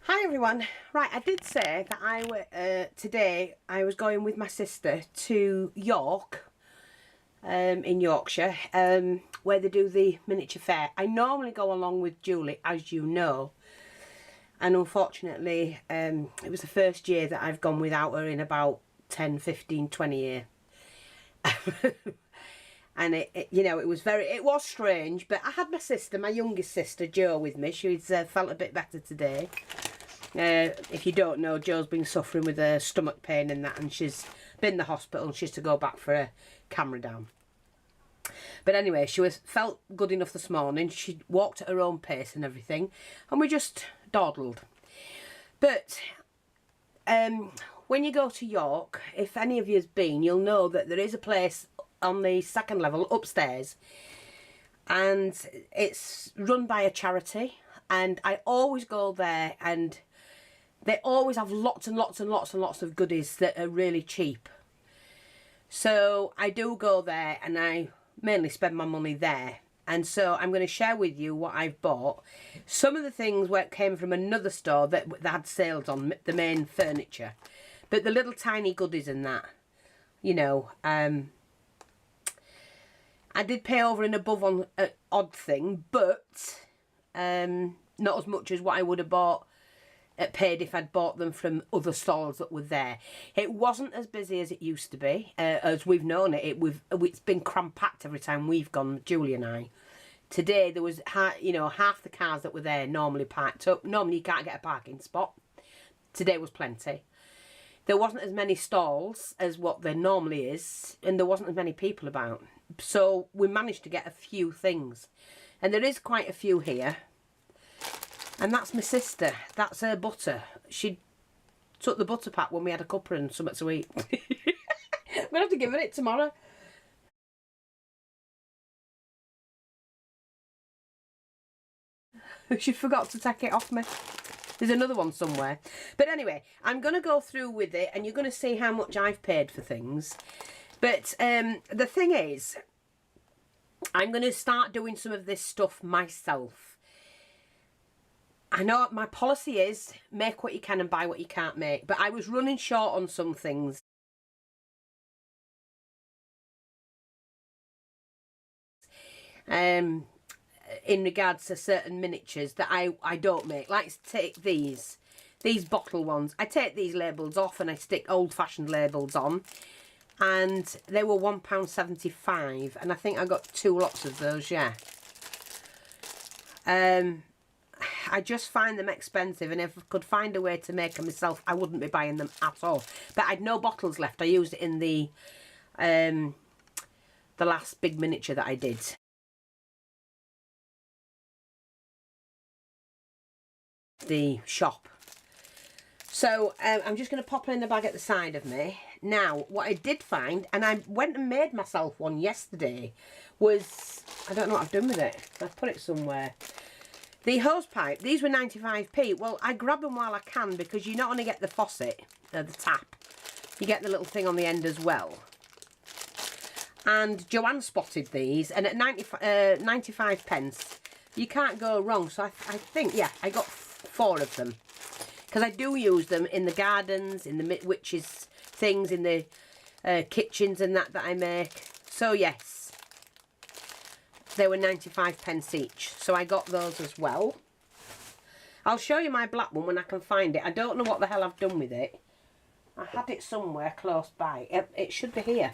Hi everyone. Right, I did say that today I was going with my sister to York, in Yorkshire, where they do the miniature fair. I normally go along with Julie, as you know, and unfortunately it was the first year that I've gone without her in about 10, 15, 20 years. And it was strange, but I had my sister, my youngest sister Jo, with me. She's felt a bit better today. If you don't know, Jo's been suffering with a stomach pain and that, and she's been in the hospital and she's to go back for a camera down. But anyway, she felt good enough this morning. She walked at her own pace and everything, and we just dawdled. But when you go to York, if any of you has been, you'll know that there is a place on the second level upstairs, and it's run by a charity, and I always go there, and they always have lots and lots and lots and lots of goodies that are really cheap. So I do go there, and I mainly spend my money there. And so I'm going to share with you what I've bought. Some of the things came from another store that had sales on, the main furniture. But the little tiny goodies and that, you know, I did pay over and above on an odd thing, but not as much as what I would have paid if I'd bought them from other stalls that were there. It wasn't as busy as it used to be, as we've known it. It's been cram-packed every time we've gone, Julie and I. Today there was, half the cars that were there normally parked up. Normally you can't get a parking spot. Today was plenty. There wasn't as many stalls as what there normally is, and there wasn't as many people about. So we managed to get a few things, and there is quite a few here. And that's my sister. That's her butter. She took the butter pack when we had a cuppa and something to eat. I'm going to have to give her it tomorrow. She forgot to take it off me. There's another one somewhere. But anyway, I'm going to go through with it, and you're going to see how much I've paid for things. But the thing is, I'm going to start doing some of this stuff myself. I know my policy is make what you can and buy what you can't make, but I was running short on some things. In regards to certain miniatures that I don't make. Like, take these bottle ones. I take these labels off and I stick old-fashioned labels on. And they were £1.75, and I think I got 2 lots of those, yeah. I just find them expensive, and if I could find a way to make them myself, I wouldn't be buying them at all. But I'd no bottles left. I used it in the last big miniature that I did. The shop. So I'm just going to pop it in the bag at the side of me. Now, what I did find, and I went and made myself one yesterday, was, I don't know what I've done with it. I've put it somewhere. The hose pipe, these were 95p. Well, I grab them while I can, because you not only get the faucet, the tap, you get the little thing on the end as well. And Joanne spotted these, and at 95 pence, you can't go wrong. So I think, yeah, I got 4 of them. Because I do use them in the gardens, in the witches things, in the kitchens and that I make. So yes. They were 95 pence each, so I got those as well. I'll show you my black one when I can find it. I don't know what the hell I've done with it. I had it somewhere close by. It should be here.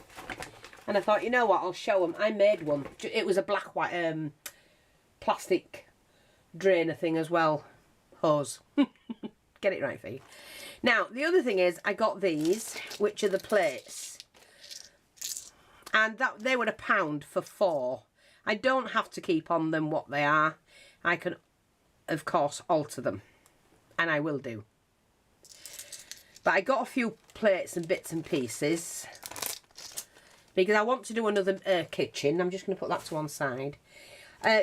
And I thought, you know what, I'll show them. I made one. It was a black, white, plastic drainer thing as well. Hose. Get it right for you. Now, the other thing is, I got these, which are the plates. And they were £1 for 4. I don't have to keep on them what they are. I can, of course, alter them. And I will do. But I got a few plates and bits and pieces. Because I want to do another kitchen. I'm just going to put that to one side.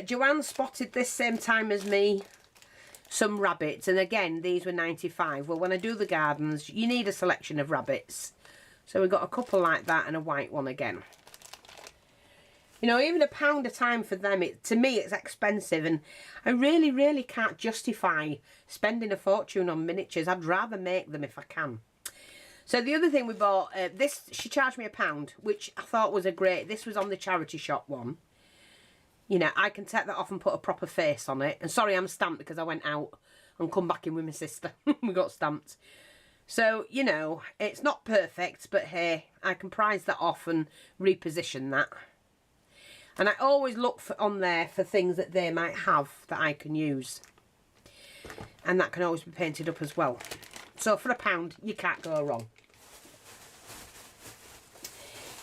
Joanne spotted this same time as me some rabbits. And again, these were 95. Well, when I do the gardens, you need a selection of rabbits. So we got a couple like that and a white one again. You know, even £1 a time for them, to me it's expensive, and I really can't justify spending a fortune on miniatures. I'd rather make them if I can. So the other thing we bought, this, she charged me £1, which I thought was this was on the charity shop one. You know, I can take that off and put a proper face on it. And sorry, I'm stamped because I went out and come back in with my sister. We got stamped. So, you know, it's not perfect, but hey, I can prize that off and reposition that. And I always look on there for things that they might have that I can use. And that can always be painted up as well. So for £1, you can't go wrong.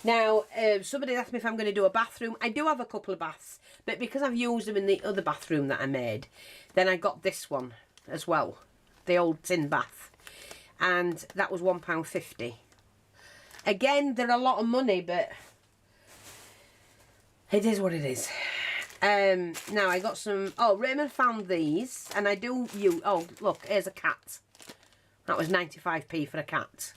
Now, somebody asked me if I'm going to do a bathroom. I do have a couple of baths, but because I've used them in the other bathroom that I made, then I got this one as well, the old tin bath. And that was £1.50. Again, they're a lot of money, but it is what it is. Now I got some, oh, Raymond found these, and I do use, oh, look, here's a cat. That was 95p for a cat.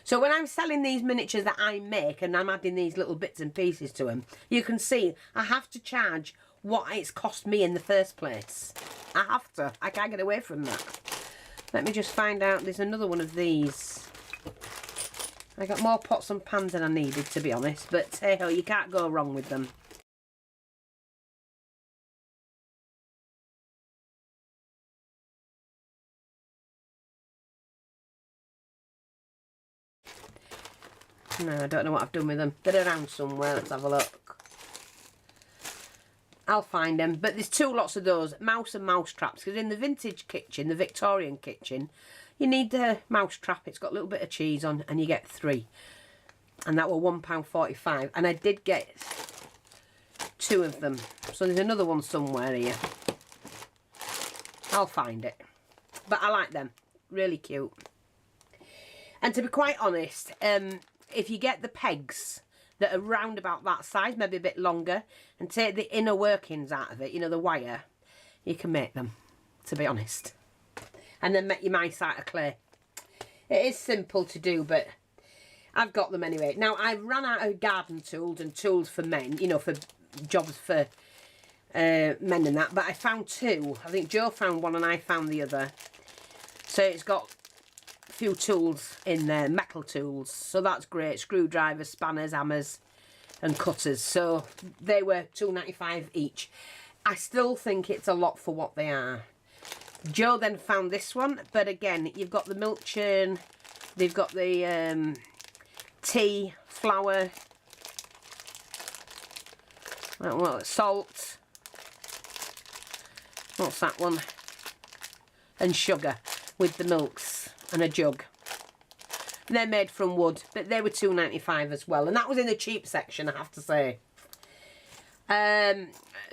So when I'm selling these miniatures that I make, and I'm adding these little bits and pieces to them, you can see I have to charge what it's cost me in the first place. I have to. I can't get away from that. Let me just find out. There's another one of these. I got more pots and pans than I needed, to be honest. But hey ho, you can't go wrong with them. No, I don't know what I've done with them. They're around somewhere. Let's have a look. I'll find them. But there's two lots of those. Mouse and mouse traps. Because in the vintage kitchen, the Victorian kitchen, you need the mouse trap. It's got a little bit of cheese on, and you get 3. And that were £1.45. And I did get 2 of them. So there's another one somewhere here. I'll find it. But I like them. Really cute. And to be quite honest, if you get the pegs that are round about that size, maybe a bit longer, and take the inner workings out of it, you know, the wire, you can make them, to be honest. And then make your mice out of clay. It is simple to do, but I've got them anyway. Now, I've run out of garden tools and tools for men, you know, for jobs for men and that, but I found 2. I think Joe found one and I found the other. So it's got few tools in there, metal tools, so that's great. Screwdrivers, spanners, hammers and cutters. So they were £2.95 each. I still think it's a lot for what they are. Joe then found this one, but again, you've got the milk churn, they've got the tea, flour, well, salt, what's that one, and sugar with the milks. And a jug. They're made from wood, but they were £2.95 as well, and that was in the cheap section, I have to say.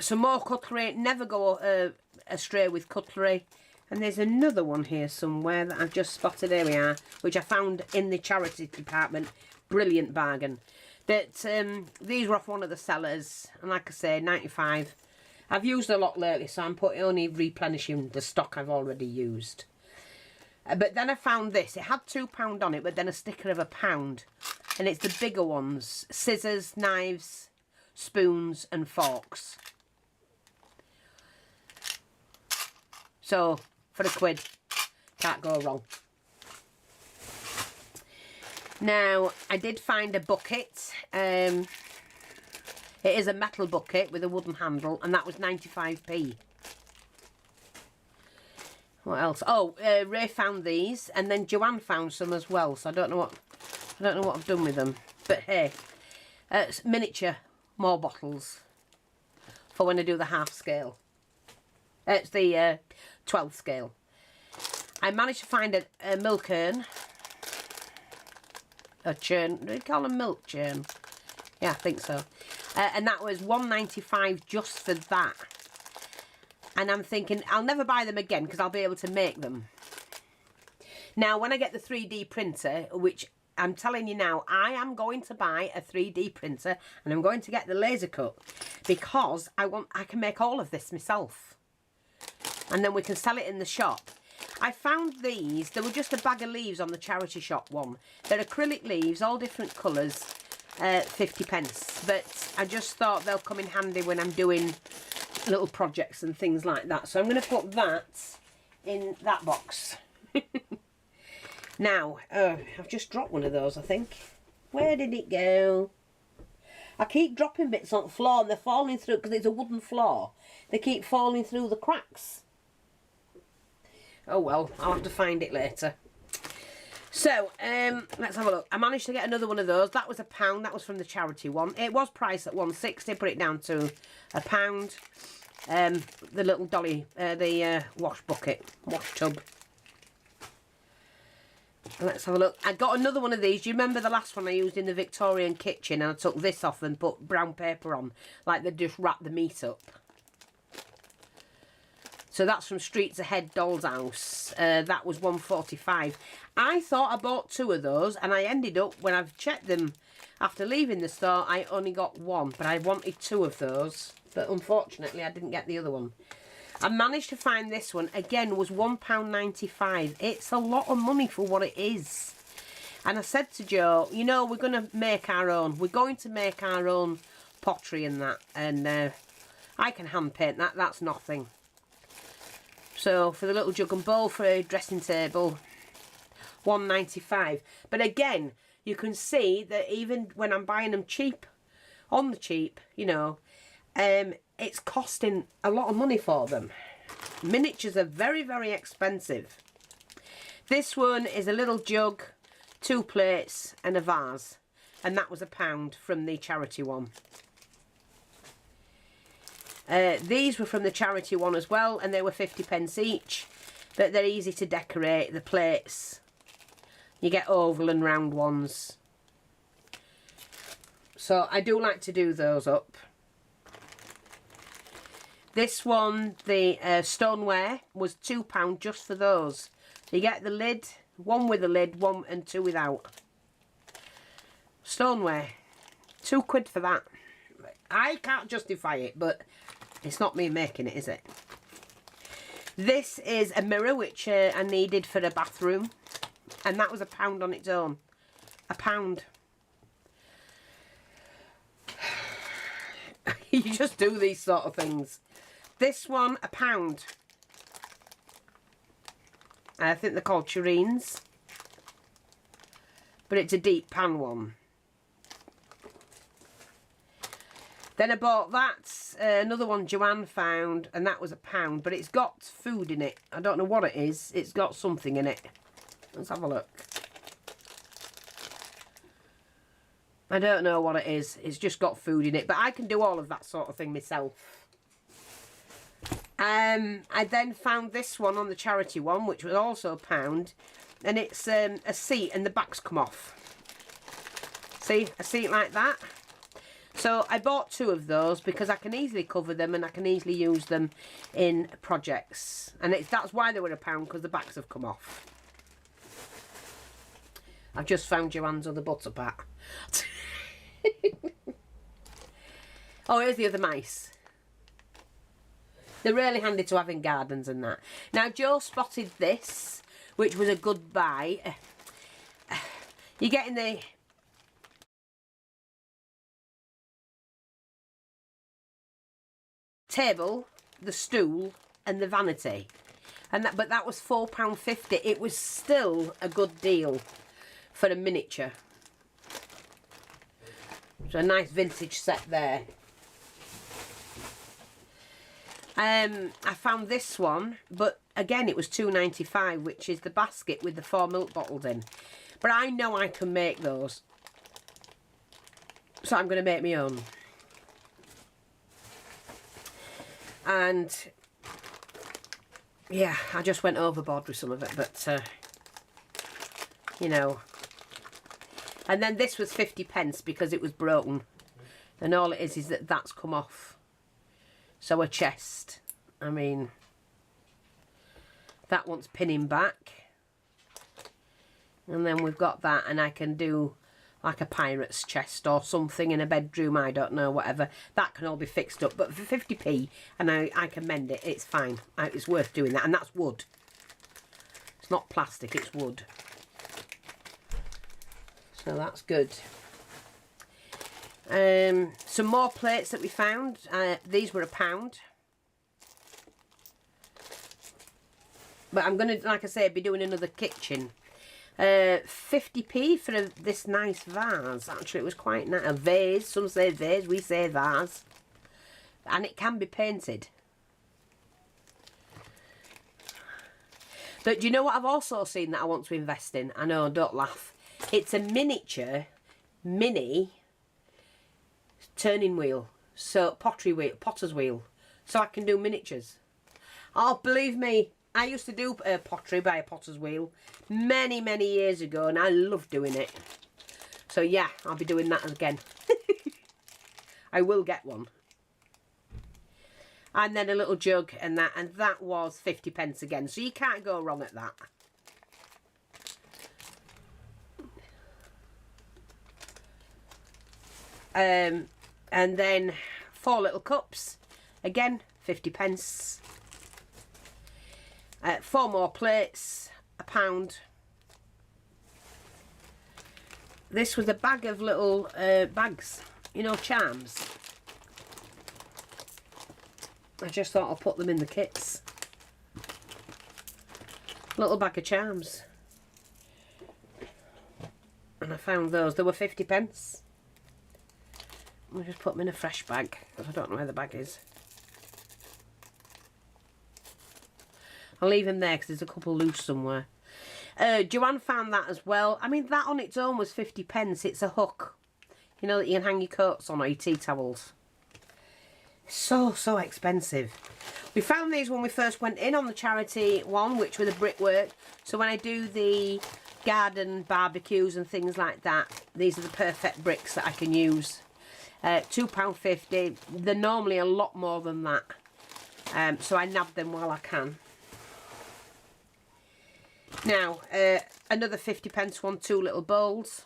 Some more cutlery. Never go astray with cutlery. And there's another one here somewhere that I've just spotted. Here we are, which I found in the charity department. Brilliant bargain. But these were off one of the sellers, and like I say, 95. I've used a lot lately, so I'm only replenishing the stock I've already used. But then I found this. It had £2 on it, but then a sticker of £1. And it's the bigger ones. Scissors, knives, spoons and forks. So, for £1, can't go wrong. Now, I did find a bucket. It is a metal bucket with a wooden handle, and that was 95p. What else? Oh, Ray found these, and then Joanne found some as well. So I don't know what I've done with them. But hey, it's miniature more bottles for when I do the half scale. It's the 12 scale. I managed to find a milk urn, a churn. Do you call them milk churn? Yeah, I think so. And that was £1.95 just for that. And I'm thinking, I'll never buy them again because I'll be able to make them. Now, when I get the 3D printer, which I'm telling you now, I am going to buy a 3D printer and I'm going to get the laser cut because I can make all of this myself. And then we can sell it in the shop. I found these. They were just a bag of leaves on the charity shop one. They're acrylic leaves, all different colours. 50 pence. But I just thought they'll come in handy when I'm doing little projects and things like that. So I'm going to put that in that box. Now, I've just dropped one of those, I think. Where did it go? I keep dropping bits on the floor and they're falling through because it's a wooden floor. They keep falling through the cracks. Oh well, I'll have to find it later. So, let's have a look. I managed to get another one of those. That was £1. That was from the charity one. It was priced at £1.60. Put it down to £1. The little dolly, the wash tub. Let's have a look. I got another one of these. Do you remember the last one I used in the Victorian kitchen? And I took this off and put brown paper on. Like they just wrapped the meat up. So that's from Streets Ahead Doll's House. That was £1.45. I thought I bought 2 of those. And I ended up, when I've checked them after leaving the store, I only got 1. But I wanted 2 of those. But unfortunately, I didn't get the other one. I managed to find this one. Again, was £1.95. It's a lot of money for what it is. And I said to Joe, you know, we're going to make our own. We're going to make our own pottery and that. And I can hand paint that. That's nothing. So, for the little jug and bowl for a dressing table, £1.95. But again, you can see that even when I'm buying them cheap, on the cheap, you know, it's costing a lot of money for them. Miniatures are very, very expensive. This one is a little jug, 2 plates and a vase. And that was £1 from the charity one. These were from the charity one as well. And they were 50 pence each. But they're easy to decorate, the plates. You get oval and round ones. So I do like to do those up. This one, the stoneware, was £2 just for those. So you get the lid, 1 with a lid, 1 and 2 without. Stoneware, £2 for that. I can't justify it, but it's not me making it, is it? This is a mirror which I needed for a bathroom, and that was £1 on its own. £1. You just do these sort of things. This one, £1. I think they're called tureens. But it's a deep pan one. Then I bought that, another one Joanne found, and that was £1. But it's got food in it. I don't know what it is. It's got something in it. Let's have a look. I don't know what it is. It's just got food in it. But I can do all of that sort of thing myself. I then found this one on the charity one, which was also £1. And it's a seat and the backs come off. See, a seat like that. So I bought 2 of those because I can easily cover them and I can easily use them in projects. And that's why they were £1, because the backs have come off. I've just found Joanne's other butter pat. Oh, here's the other mice. They're really handy to have in gardens and that. Now, Joe spotted this, which was a good buy. You're getting the table, the stool, and the vanity. But that was £4.50. It was still a good deal for a miniature. So a nice vintage set there. I found this one, but again it was £2.95, which is the basket with the 4 milk bottles in. But I know I can make those, so I'm going to make my own. And yeah, I just went overboard with some of it, but you know. And then this was 50 pence because it was broken, and all it is that that's come off. So a chest, I mean, that wants pinning back. And then we've got that, and I can do like a pirate's chest or something in a bedroom, I don't know, whatever. That can all be fixed up, but for 50p, and I can mend it, it's fine. It's worth doing that, and that's wood. It's not plastic, it's wood. So that's good. Some more plates that we found. These were £1. But I'm going to, like I say, be doing another kitchen. 50p for this nice vase. Actually, it was quite nice. A vase. Some say vase, we say vase. And it can be painted. But do you know what I've also seen that I want to invest in? I know, don't laugh. It's a miniature, mini turning wheel. So, potter's wheel. So I can do miniatures. Oh, believe me, I used to do pottery by a potter's wheel many, many years ago, and I love doing it. So yeah, I'll be doing that again. I will get one. And then a little jug, and that was 50p again. So you can't go wrong at that. And then 4 little cups, again 50p. 4 more plates, £1. This was a bag of little bags, you know, charms. I just thought I'll put them in the kits. Little bag of charms. And I found those. They were 50p. I'll just put them in a fresh bag, because I don't know where the bag is. I'll leave them there because there's a couple loose somewhere. Joanne found that as well. I mean, that on its own was 50p. It's a hook, you know, that you can hang your coats on or your tea towels. So expensive. We found these when we first went in on the charity one, which were the brickwork. So when I do the garden barbecues and things like that, these are the perfect bricks that I can use. £2.50. They're normally a lot more than that. So I nab them while I can. Now, another 50p one, 2 little bowls.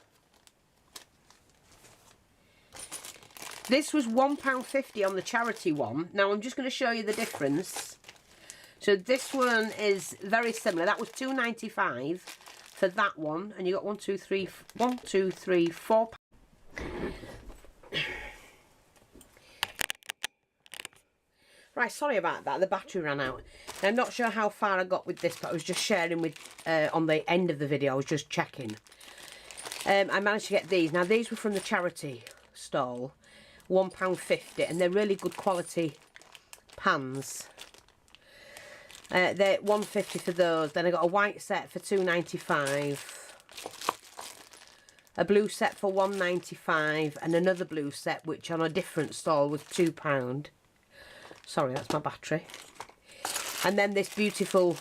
This was £1.50 on the charity one. Now, I'm just going to show you the difference. So this one is very similar. That was £2.95 for that one. And you got 4. Right, sorry about that. The battery ran out. I'm not sure how far I got with this, but I was just sharing with, on the end of the video, I was just checking. I managed to get these. Now, these were from the charity stall. £1.50, and they're really good quality pans. They're £1.50 for those. Then I got a white set for £2.95, a blue set for £1.95, and another blue set which on a different stall was £2. Sorry, that's my battery. And then this beautiful,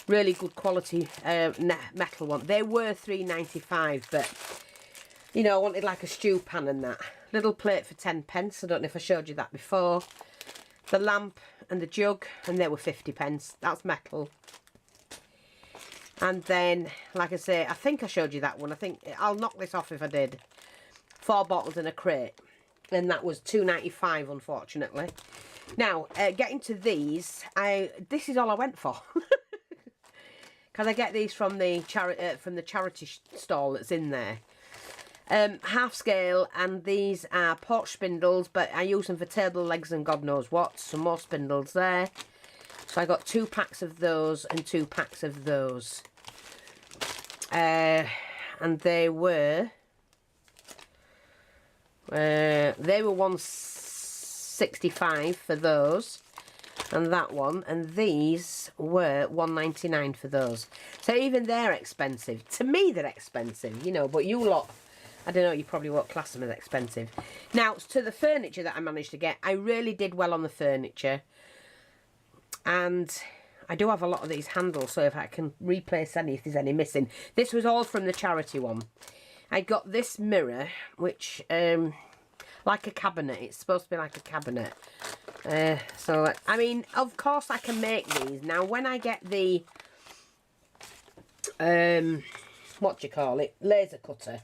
really good quality metal one. They were £3.95, but you know, I wanted like a stew pan and that. Little plate for 10p. I don't know if I showed you that before. The lamp and the jug, and they were 50p. That's metal. And then, like I say, I think I showed you that one. I think I'll knock this off if I did. 4 bottles in a crate, and that was £2.95, unfortunately. Now, getting to these, this is all I went for. Because I get these from the charity stall that's in there. Half scale, and these are porch spindles, but I use them for table legs and God knows what. Some more spindles there. So I got 2 packs of those and 2 packs of those. And they were £1.65 for those, and that one, and these were £1.99 for those. So even they're expensive. To me, they're expensive, you know, but you lot, I don't know, you probably won't class them as expensive. Now, to the furniture that I managed to get, I really did well on the furniture. And I do have a lot of these handles, so if I can replace any, if there's any missing. This was all from the charity one. I got this mirror, which, like a cabinet. It's supposed to be like a cabinet. So, I mean, of course I can make these. Now, when I get the, what do you call it, laser cutter,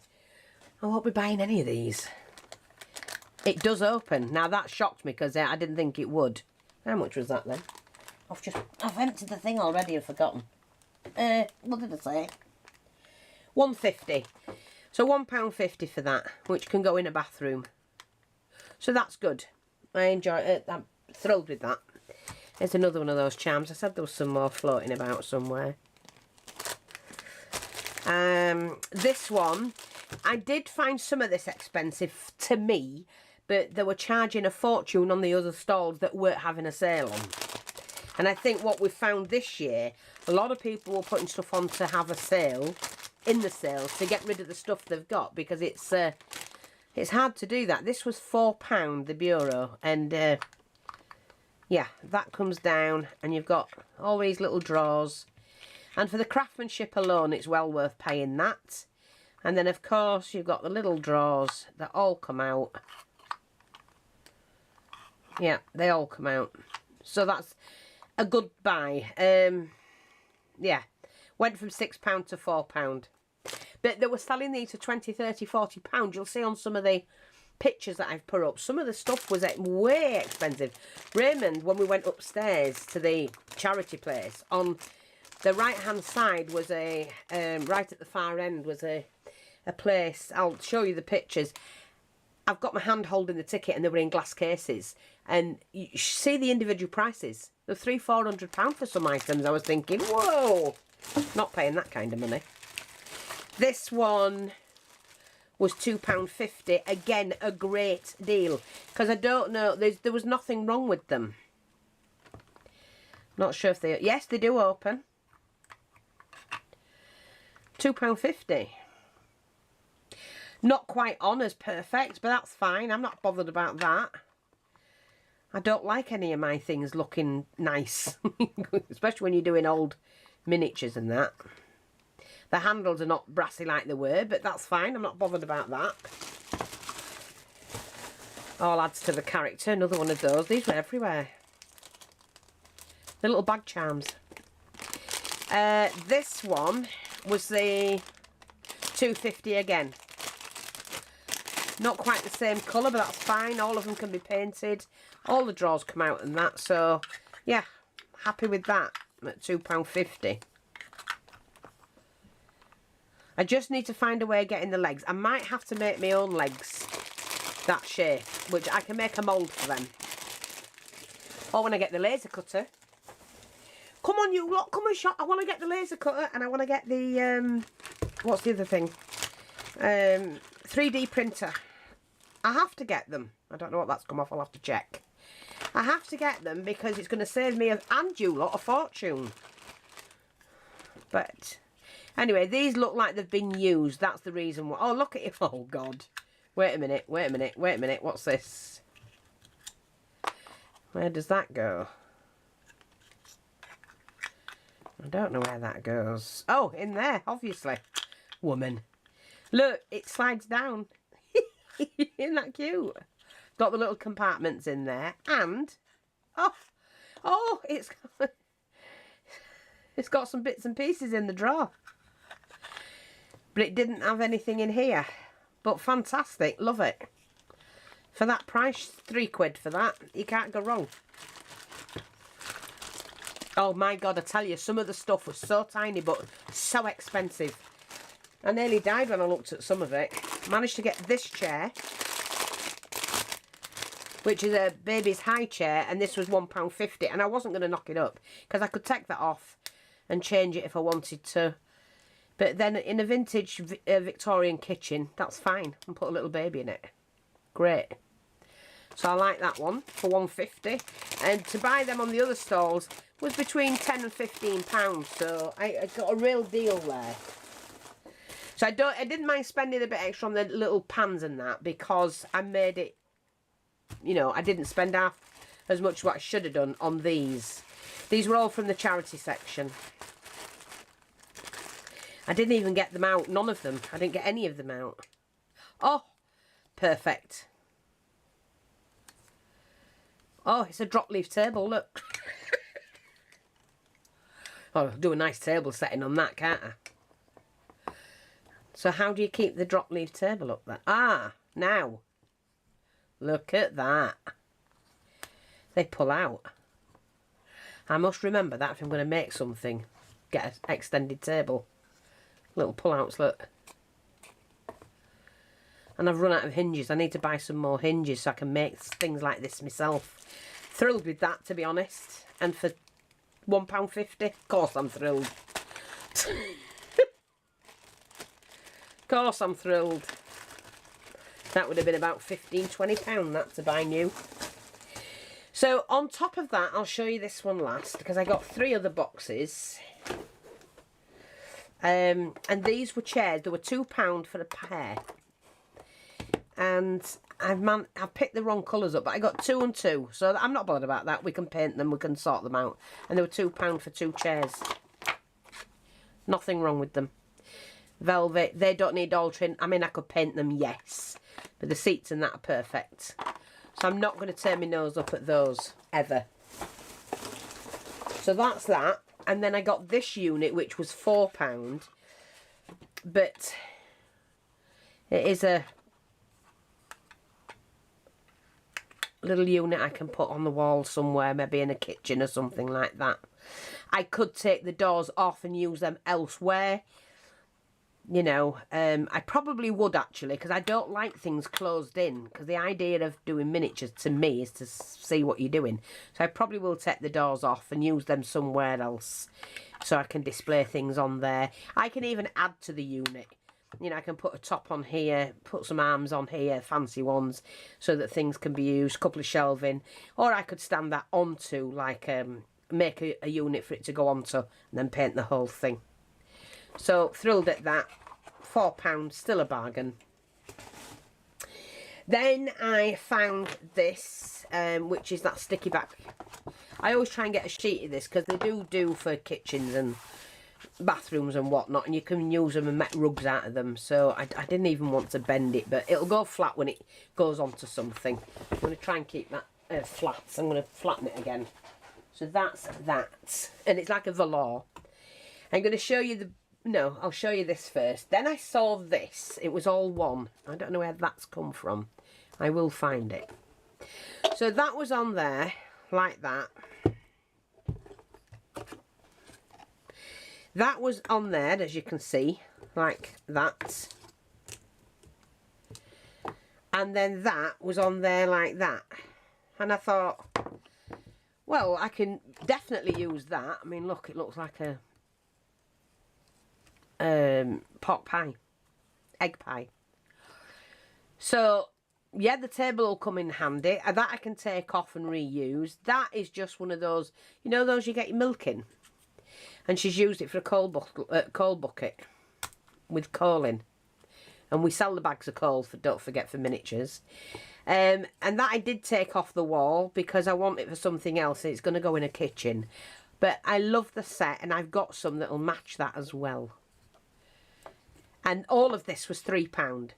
I won't be buying any of these. It does open. Now, that shocked me because I didn't think it would. How much was that then? I've emptied the thing already and forgotten. What did I say? £1.50. So £1.50 for that, which can go in a bathroom. So that's good. I enjoy it. I'm thrilled with that. There's another one of those charms. I said there was some more floating about somewhere. This one, I did find some of this expensive to me, but they were charging a fortune on the other stalls that weren't having a sale on. And I think what we've found this year, a lot of people were putting stuff on to have a sale, in the sales, to get rid of the stuff they've got, because it's hard to do that. This was £4, the bureau, and yeah, that comes down, and you've got all these little drawers. And for the craftsmanship alone, it's well worth paying that. And then, of course, you've got the little drawers that all come out. Yeah, they all come out. So that's a good buy. Yeah, went from £6 to £4. But they were selling these for £20, £30, £40. You'll see on some of the pictures that I've put up, some of the stuff was way expensive. Raymond, when we went upstairs to the charity place, on the right hand side was a right at the far end was a place. I'll show you the pictures. I've got my hand holding the ticket, and they were in glass cases, and you see the individual prices. They're £300–400 for some items. I was thinking, whoa, not paying that kind of money. This one was £2.50. Again, a great deal, because I don't know, there was nothing wrong with them. Not sure if they, yes, they do open. £2.50. Not quite on as perfect, but that's fine. I'm not bothered about that. I don't like any of my things looking nice, especially when you're doing old miniatures and that. The handles are not brassy like they were, but that's fine. I'm not bothered about that. All adds to the character. Another one of those. These were everywhere. The little bag charms. This one was the £2.50 again. Not quite the same colour, but that's fine. All of them can be painted. All the drawers come out and that. So, yeah, happy with that at £2.50. I just need to find a way of getting the legs. I might have to make my own legs that shape, which I can make a mould for them. Or when I get the laser cutter. Come on, you lot, come and shop. I want to get the laser cutter, and I want to get the, what's the other thing? 3D printer. I have to get them. I don't know what that's come off. I'll have to check. I have to get them because it's going to save me and you lot a fortune. But anyway, these look like they've been used. That's the reason why. Oh, look at it. Oh, God. Wait a minute. Wait a minute. Wait a minute. What's this? Where does that go? I don't know where that goes. Oh, in there, obviously. Woman. Look, it slides down. Isn't that cute? Got the little compartments in there. And, oh, it's got some bits and pieces in the drawer. But it didn't have anything in here. But fantastic. Love it. For that price, £3 for that. You can't go wrong. Oh my God, I tell you, some of the stuff was so tiny but so expensive. I nearly died when I looked at some of it. Managed to get this chair, which is a baby's high chair, and this was £1.50, and I wasn't going to knock it up because I could take that off and change it if I wanted to. But then in a vintage Victorian kitchen, that's fine, and put a little baby in it. Great. So I like that one for £1.50, and to buy them on the other stalls was between £10 and £15, so I got a real deal there. So I didn't mind spending a bit extra on the little pans and that, because I made it, you know, I didn't spend half as much as what I should have done on these. These were all from the charity section. I didn't even get them out, none of them. I didn't get any of them out. Oh, perfect. Oh, it's a drop leaf table, look. Oh, I'll do a nice table setting on that, can't I? So how do you keep the drop leaf table up there? Ah, now. Look at that. They pull out. I must remember that if I'm going to make something. Get an extended table. Little pull-outs, look. And I've run out of hinges. I need to buy some more hinges so I can make things like this myself. Thrilled with that, to be honest. And for £1.50, of course I'm thrilled. Of course I'm thrilled. That would have been about £15–20 that to buy new. So on top of that, I'll show you this one last, because I got 3 other boxes. And these were chairs. They were £2 for a pair. And I've picked the wrong colours up, but I got 2 and 2, so I'm not bothered about that. We can paint them, we can sort them out. And they were £2 for 2 chairs. Nothing wrong with them. Velvet, they don't need altering. I mean, I could paint them, yes, but the seats and that are perfect. So I'm not going to turn my nose up at those, ever. So that's that. And then I got this unit, which was £4, but it is a little unit I can put on the wall somewhere, maybe in a kitchen or something like that. I could take the doors off and use them elsewhere. You know, I probably would actually, because I don't like things closed in, because the idea of doing miniatures to me is to see what you're doing. So I probably will take the doors off and use them somewhere else so I can display things on there. I can even add to the unit. You know, I can put a top on here, put some arms on here, fancy ones, so that things can be used, a couple of shelving. Or I could stand that onto, like, make a unit for it to go onto and then paint the whole thing. So, thrilled at that. £4, still a bargain. Then I found this, which is that sticky back. I always try and get a sheet of this, because they do for kitchens and bathrooms and whatnot, and you can use them and make rugs out of them. So I didn't even want to bend it, but it'll go flat when it goes onto something. I'm going to try and keep that flat, so I'm going to flatten it again. So that's that, and it's like a velour. I'm going to show you the... No, I'll show you this first. Then I saw this. It was all one. I don't know where that's come from. I will find it. So that was on there, like that. That was on there, as you can see, like that. And then that was on there like that. And I thought, well, I can definitely use that. I mean, look, it looks like a pot pie, egg pie. So yeah, the table will come in handy. That I can take off and reuse. That is just one of those, you know, those you get your milk in, and she's used it for a coal bucket with coal in, and we sell the bags of coal for, don't forget, for miniatures. And that I did take off the wall because I want it for something else. It's going to go in a kitchen, but I love the set, and I've got some that'll match that as well. And all of this was £3.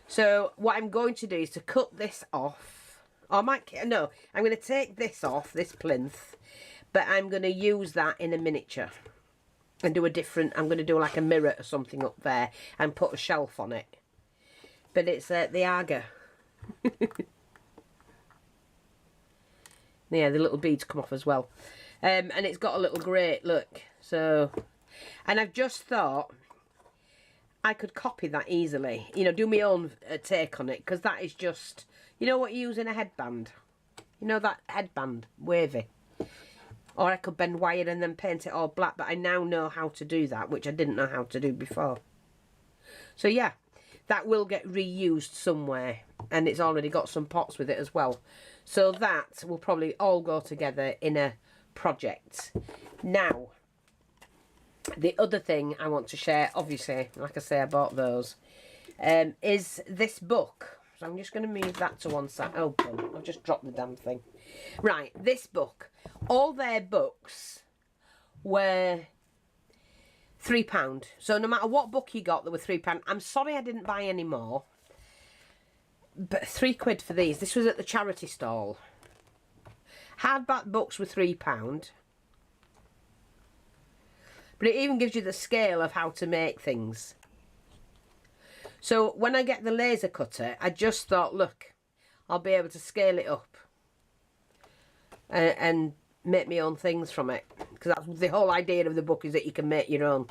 So what I'm going to do is to cut this off. Or I might, no, I'm going to take this off, this plinth, but I'm going to use that in a miniature. And do a different, I'm going to do like a mirror or something up there and put a shelf on it. But it's the Aga. Yeah, the little beads come off as well. And it's got a little grate, look. So, and I've just thought I could copy that easily. You know, do my own take on it. Because that is just, you know what you use in a headband? You know that headband, wavy. Or I could bend wire and then paint it all black. But I now know how to do that, which I didn't know how to do before. So yeah, that will get reused somewhere. And it's already got some pots with it as well. So that will probably all go together in a project. Now, the other thing I want to share, obviously, like I say, I bought those, is this book. So I'm just going to move that to one side. Open. I've just dropped the damn thing. Right, this book. All their books were £3. So no matter what book you got, they were £3. I'm sorry I didn't buy any more. But £3 for these. This was at the charity stall. Hardback books were £3. But it even gives you the scale of how to make things. So when I get the laser cutter, I just thought, look, I'll be able to scale it up and make my own things from it. Because that's the whole idea of the book, is that you can make your own.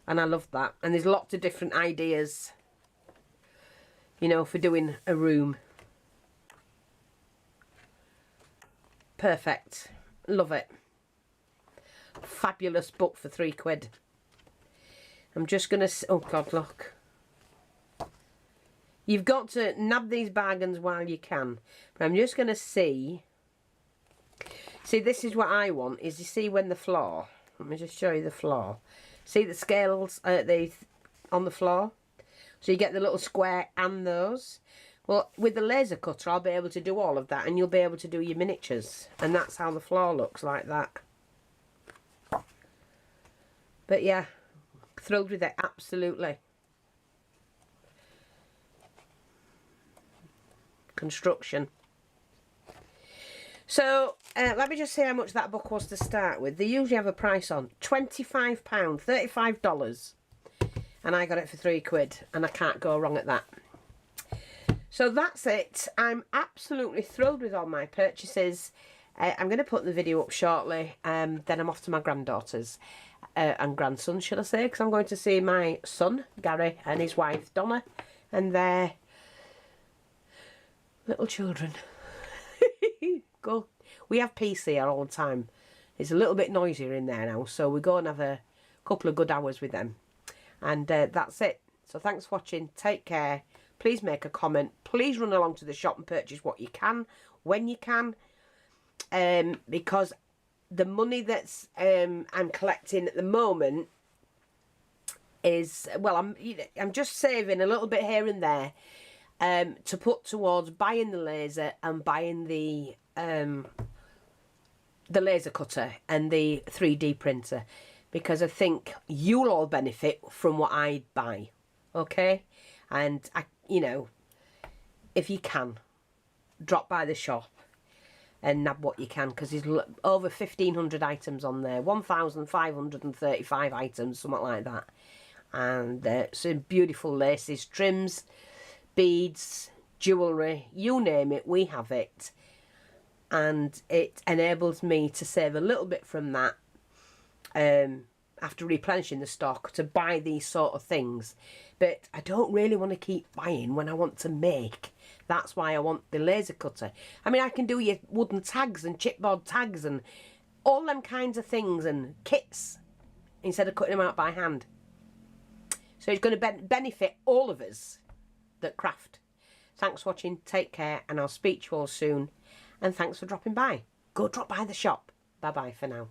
And I love that. And there's lots of different ideas. you know, for doing a room. Perfect. Love it. Fabulous book for £3. I'm just going to... Oh, God, look. You've got to nab these bargains while you can. But I'm just going to see... See, this is what I want, is you see when the floor... Let me just show you the floor. See the scales on the floor? So you get the little square and those. Well, with the laser cutter, I'll be able to do all of that, and you'll be able to do your miniatures. And that's how the floor looks, like that. But yeah, thrilled with it, absolutely. Construction. So, let me just say how much that book was to start with. They usually have a price on. £25, $35. And I got it for £3, and I can't go wrong at that. So that's it. I'm absolutely thrilled with all my purchases. I'm going to put the video up shortly. Then I'm off to my granddaughter's and grandson, should I say, because I'm going to see my son, Gary, and his wife, Donna, and their little children. Go. We have peace here all the time. It's a little bit noisier in there now, so we go and have a couple of good hours with them. And that's it. So thanks for watching. Take care. Please make a comment. Please run along to the shop and purchase what you can, when you can. Because the money that's I'm collecting at the moment is, well, I'm just saving a little bit here and there to put towards buying the laser and buying the laser cutter and the 3D printer, because I think you'll all benefit from what I buy, okay? And you know, if you can, drop by the shop and nab what you can, because there's over 1,500 items on there, 1,535 items, something like that. And some beautiful laces, trims, beads, jewellery, you name it, we have it. And it enables me to save a little bit from that after replenishing the stock to buy these sort of things. But I don't really want to keep buying when I want to make. That's why I want the laser cutter. I mean, I can do your wooden tags and chipboard tags and all them kinds of things and kits instead of cutting them out by hand. So it's going to benefit all of us that craft. Thanks for watching. Take care, and I'll speak to you all soon. And thanks for dropping by. Go drop by the shop. Bye-bye for now.